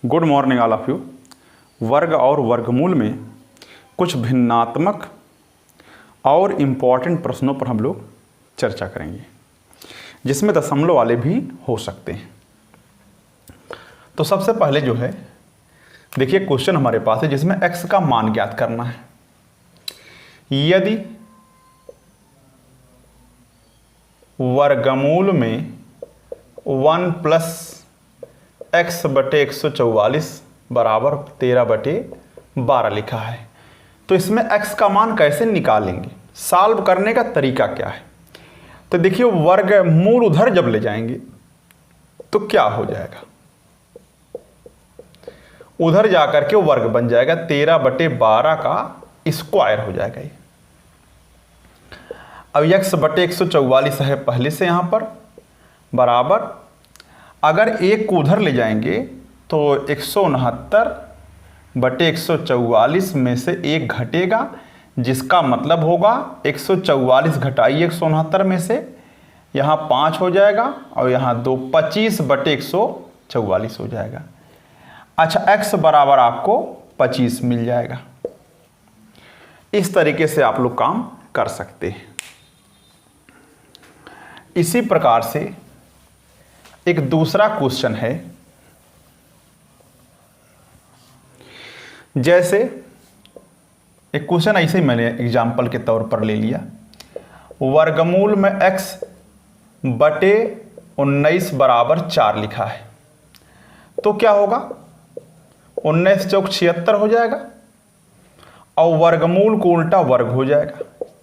Good morning all of you. वर्ग और वर्गमूल में कुछ भिन्नात्मक और इम्पॉर्टेंट प्रश्नों पर हम लोग चर्चा करेंगे, जिसमें दशमलव वाले भी हो सकते हैं। तो सबसे पहले जो है, देखिए क्वेश्चन हमारे पास है जिसमें x का मान ज्ञात करना है। यदि वर्गमूल में 1 प्लस x बटे 144 बराबर 13/12 लिखा है, तो इसमें x का मान कैसे निकालेंगे, सॉल्व करने का तरीका क्या है। तो देखिए वर्गमूल उधर जब ले जाएंगे तो क्या हो जाएगा, उधर जाकर के वर्ग बन जाएगा, 13/12 का स्क्वायर हो जाएगा ये। अब x बटे 144 है पहले से यहां पर, बराबर अगर एक को उधर ले जाएंगे तो 169/144 में से एक घटेगा, जिसका मतलब होगा 144 घटाइए 169 में से, यहाँ 5 हो जाएगा और यहाँ 2, 25/144 हो जाएगा। अच्छा, x बराबर आपको 25 मिल जाएगा। इस तरीके से आप लोग काम कर सकते हैं। इसी प्रकार से एक दूसरा क्वेश्चन है, जैसे एक क्वेश्चन ऐसे ही मैंने एग्जाम्पल के तौर पर ले लिया। वर्गमूल में x बटे 19 बराबर 4 लिखा है, तो क्या होगा, 19 चौक 76 हो जाएगा और वर्गमूल को उल्टा वर्ग हो जाएगा,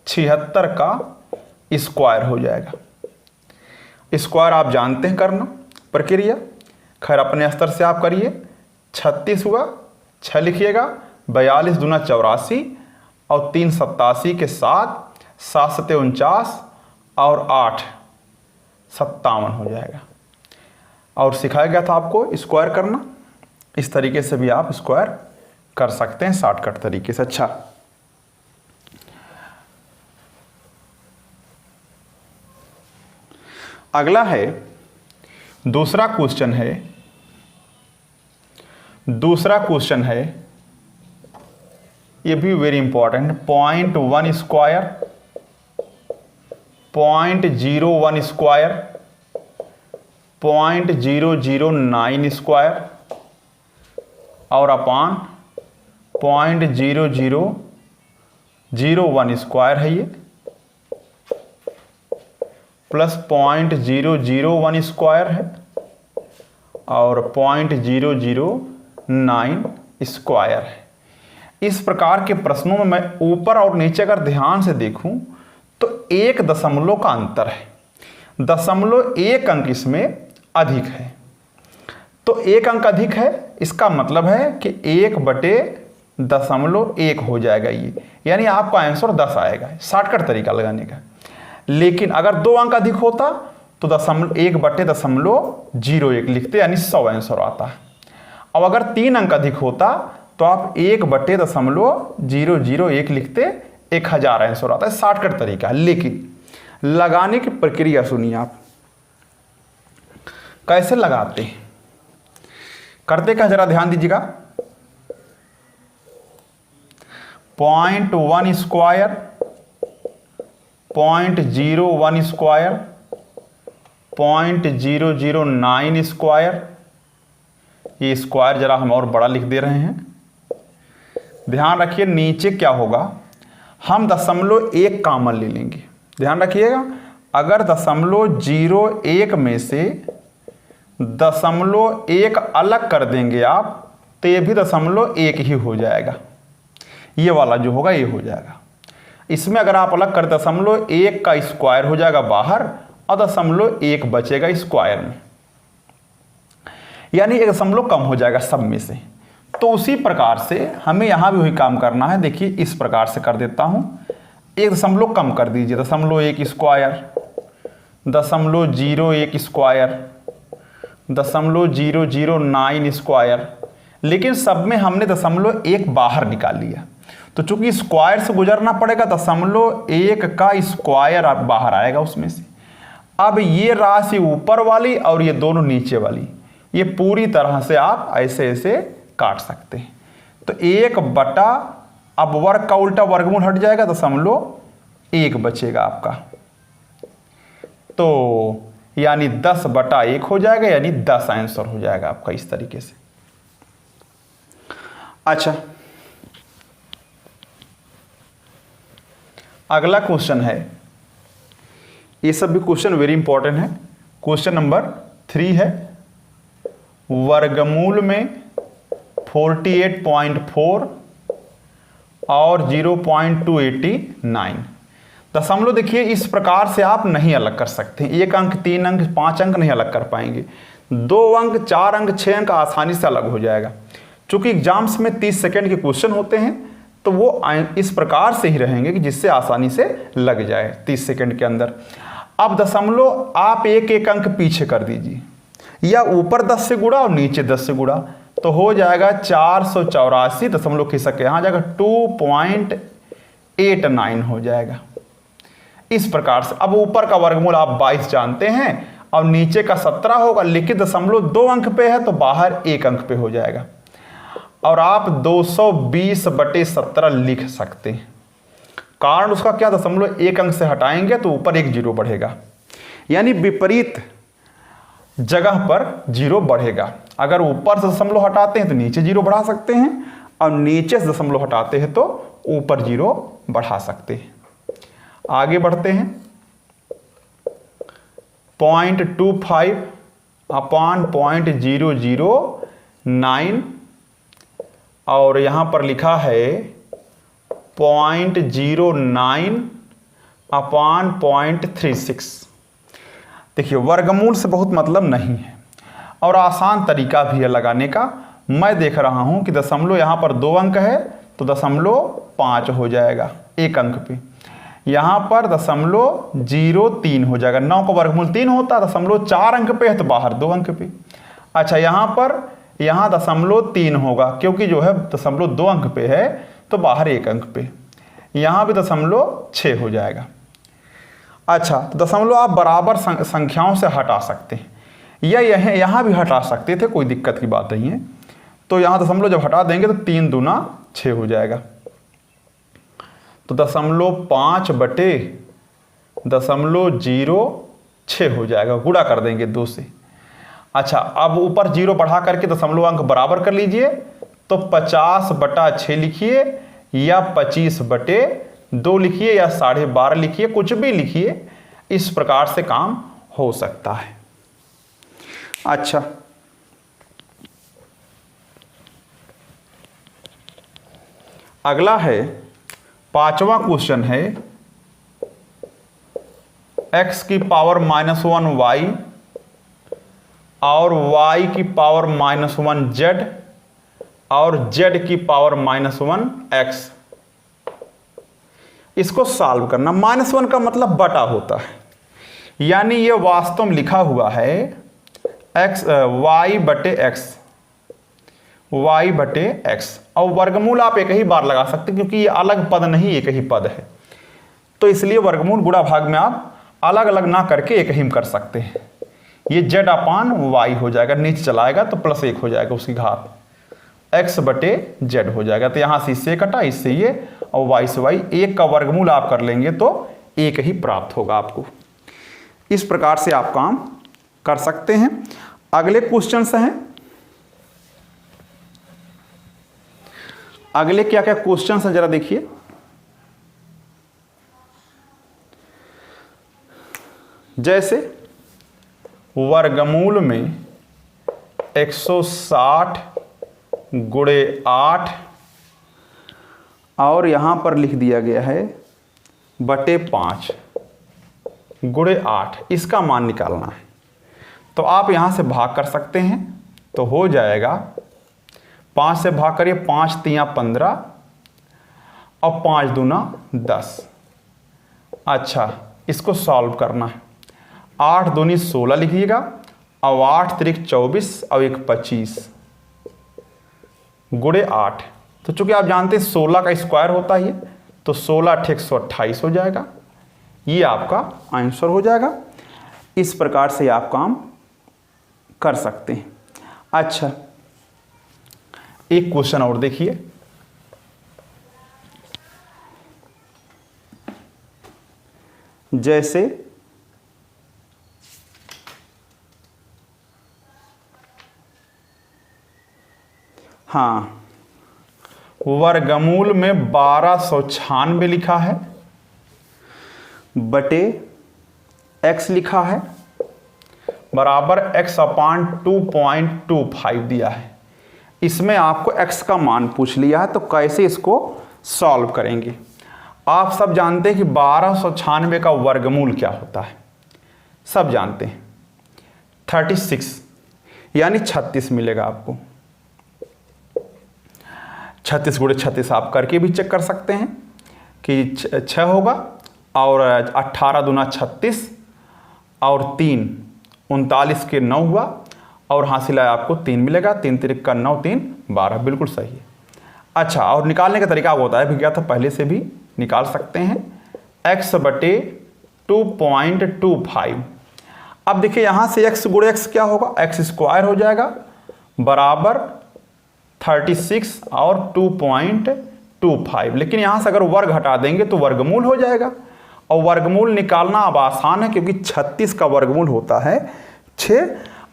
76 का स्क्वायर हो जाएगा। स्क्वायर आप जानते हैं करना प्रक्रिया, खैर अपने स्तर से आप करिए। 36 हुआ, 6 लिखिएगा, 42 दूना 84 और 3 87 के साथ 7 सत्ते 49 और 8 57 हो जाएगा। और सिखाया गया था आपको स्क्वायर करना, इस तरीके से भी आप स्क्वायर कर सकते हैं शॉर्टकट तरीके से। अच्छा, अगला है दूसरा क्वेश्चन है, ये भी very important. 0.1 square, 0.01 square, 0.009 square और अपान 0.0001 स्क्वायर है ये, प्लस 0.001 स्क्वायर है और 0.009 स्क्वायर है। इस प्रकार के प्रश्नों में मैं ऊपर और नीचे अगर ध्यान से देखूं तो 1 दशमलव का अंतर है, 0.1 अंक इसमें अधिक है। तो 1 अंक अधिक है, इसका मतलब है कि 1/0.1 हो जाएगा ये, यानी आपका आंसर 10 आएगा, शॉर्टकट तरीका लगाने का। लेकिन अगर 2 अंक अधिक होता तो 1/0.01 लिखते, यानी 100 आंसर आता है। अब अगर 3 अंक अधिक होता तो आप 1/001 लिखते, 1000 आंसर आता है, शॉर्टकट तरीका है। लेकिन लगाने की प्रक्रिया सुनिए आप, कैसे लगाते हैं, करते क्या जरा ध्यान दीजिएगा। 0.1 स्क्वायर, 0.01 स्क्वायर, 0.009 स्क्वायर, ये स्क्वायर जरा हम और बड़ा लिख दे रहे हैं। ध्यान रखिए नीचे क्या होगा, हम 0.1 कॉमन ले लेंगे। ध्यान रखिएगा, अगर 0.01 में से 0.1 अलग कर देंगे आप तो ये भी 0.1 ही हो जाएगा, ये वाला जो होगा ये हो जाएगा। इसमें अगर आप अलग कर 0.1 का स्क्वायर हो जाएगा बाहर और 0.1 बचेगा स्क्वायर में, यानी 1 दशमलव कम हो जाएगा सब में से। तो उसी प्रकार से हमें यहां भी वही काम करना है। देखिए इस प्रकार से कर देता हूं, 1 दशमलव कम कर दीजिए, 0.1 स्क्वायर, 0.01 स्क्वायर, 0.009 स्क्वायर, लेकिन सब में हमने 0.1 बाहर निकाल लिया। तो चूंकि स्क्वायर से गुजरना पड़ेगा, 0.1 का स्क्वायर बाहर आएगा उसमें से। अब ये राशि ऊपर वाली और ये दोनों नीचे वाली, ये पूरी तरह से आप ऐसे ऐसे काट सकते हैं। तो 1 बटा, अब वर्ग का उल्टा वर्गमूल हट जाएगा, 0.1 बचेगा आपका। तो यानी 10 बटा 1 हो जाएगा, यानी 10 आंसर हो जाएगा आपका इस तरीके से। अच्छा, अगला क्वेश्चन है, ये सब भी क्वेश्चन वेरी इंपॉर्टेंट है। क्वेश्चन नंबर 3 है, वर्गमूल में 48.4 और 0.289 दशमलव। देखिए इस प्रकार से आप नहीं अलग कर सकते, 1 अंक 3 अंक 5 अंक नहीं अलग कर पाएंगे। 2 अंक 4 अंक 6 अंक आसानी से अलग हो जाएगा। चूंकि एग्जाम्स में 30 सेकंड के क्वेश्चन होते हैं तो वो इस प्रकार से ही रहेंगे कि जिससे आसानी से लग जाए 30 सेकंड के अंदर। अब दशमलव आप 1 अंक पीछे कर दीजिए, या ऊपर 10 से गुणा और नीचे 10 से गुणा, तो हो जाएगा 484 दशमलव खिसक के यहाँ जाएगा 2.89 हो जाएगा इस प्रकार से। अब ऊपर का वर्गमूल आप 22 जानते हैं और नीचे का 17 होगा, लेकिन दशमलव 2 अंक पे है तो बाहर 1 अंक पे हो जाएगा। और आप 220/17 लिख सकते हैं। कारण उसका क्या, दशमलव 1 अंक से हटाएंगे तो ऊपर 1 जीरो बढ़ेगा, यानी विपरीत जगह पर जीरो बढ़ेगा। अगर ऊपर से दशमलव हटाते हैं तो नीचे जीरो बढ़ा सकते हैं, और नीचे से दशमलव हटाते हैं तो ऊपर जीरो बढ़ा सकते हैं। आगे बढ़ते हैं, 0.25/009 और यहां पर लिखा है 0.09/0.36। देखिए वर्गमूल से बहुत मतलब नहीं है और आसान तरीका भी है लगाने का। मैं देख रहा हूं कि दशमलव यहां पर 2 अंक है तो 0.5 हो जाएगा 1 अंक पे, यहां पर 0.03 हो जाएगा। 9 का वर्गमूल 3 होता है, 0.4 अंक पे है तो बाहर 2 अंक पे। अच्छा यहां पर 0.3 होगा, क्योंकि जो है 0.2 अंक पे है तो बाहर 1 अंक पे, यहां भी 0.6 हो जाएगा। अच्छा तो दशमलव आप बराबर संख्याओं से हटा सकते हैं, या यहां भी हटा सकते थे, कोई दिक्कत की बात नहीं है। तो यहां दशमलव जब हटा देंगे तो 3 दूना 6 हो जाएगा, तो 0.5/0.06 हो जाएगा, गुणा कर देंगे 2 से। अच्छा अब ऊपर 0 बढ़ा करके दशमलव अंक बराबर कर लीजिए, तो 50/6 लिखिए, या 25/2 लिखिए, या 12.5 लिखिए, कुछ भी लिखिए, इस प्रकार से काम हो सकता है। अच्छा अगला है 5वां क्वेश्चन है, x की पावर -1 y और y की पावर -1 z और z की पावर -1 x। इसको सॉल्व करना। -1 का मतलब बटा होता है, यानी ये वास्तव में लिखा हुआ है y/x और वर्गमूल आप एक ही बार लगा सकते हैं, क्योंकि ये अलग पद नहीं एक ही पद है, तो इसलिए वर्गमूल गुणा भाग में आप अलग अलग ना करके एक ही कर सकते हैं। ये z/y हो जाएगा, नीचे चलाएगा तो +1 हो जाएगा, उसकी घात x/z हो जाएगा। तो यहां से इससे कटा, इससे ये, और y से y, 1 का वर्गमूल आप कर लेंगे तो 1 ही प्राप्त होगा आपको। इस प्रकार से आप काम कर सकते हैं। अगले क्वेश्चन हैं, अगले क्या क्या क्वेश्चन हैं जरा देखिए। जैसे वर्गमूल में 160 × 8 और यहां पर लिख दिया गया है /5 × 8, इसका मान निकालना है। तो आप यहां से भाग कर सकते हैं, तो हो जाएगा 5 से भाग करिए, 5 × 3 = 15 और 5 दूना 10। अच्छा इसको सॉल्व करना है। 8 दूनी 16 लिखिएगा, और 8 × 24 और 1 25 × 8। तो चूंकि आप जानते हैं 16 का स्क्वायर होता है, तो 16 × 8 = 128 हो जाएगा। ये आपका आंसर हो जाएगा। इस प्रकार से आप काम कर सकते हैं। अच्छा, एक क्वेश्चन और देखिए, जैसे हाँ, वर्गमूल में 1296 लिखा है बटे x लिखा है बराबर x अपान 2.25 दिया है। इसमें आपको x का मान पूछ लिया है, तो कैसे इसको सॉल्व करेंगे। आप सब जानते हैं कि 1296 का वर्गमूल क्या होता है, सब जानते हैं, 36 यानी 36 मिलेगा आपको। 36 गुणे 36 आप करके भी चेक कर सकते हैं कि 6 होगा, और 18 दूना 36 और 3 39 के 9 हुआ, और हासिल है आपको 3 मिलेगा, 3 तिरिक का 9, 3 12, बिल्कुल सही है। अच्छा, और निकालने का तरीका होता है, क्या था पहले से भी निकाल सकते हैं, x बटे 2.25। अब देखिए यहाँ से x गुणे x क्या होगा, x स्क्वायर हो जाएगा बराबर 36 और 2.25, लेकिन यहाँ से अगर वर्ग हटा देंगे तो वर्गमूल हो जाएगा। और वर्गमूल निकालना अब आसान है, क्योंकि 36 का वर्गमूल होता है 6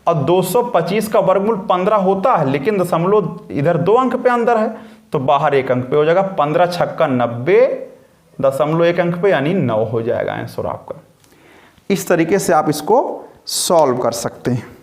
और 225 का वर्गमूल 15 होता है, लेकिन दशमलव इधर 2 अंक पे अंदर है, तो बाहर 1 अंक पे हो जाएगा। 15 छक्का 90, दशमलव 1 अंक पे यानी 9 हो जाएगा आंसर आपका। इस तरीके से आप इसको सॉल्व कर सकते हैं।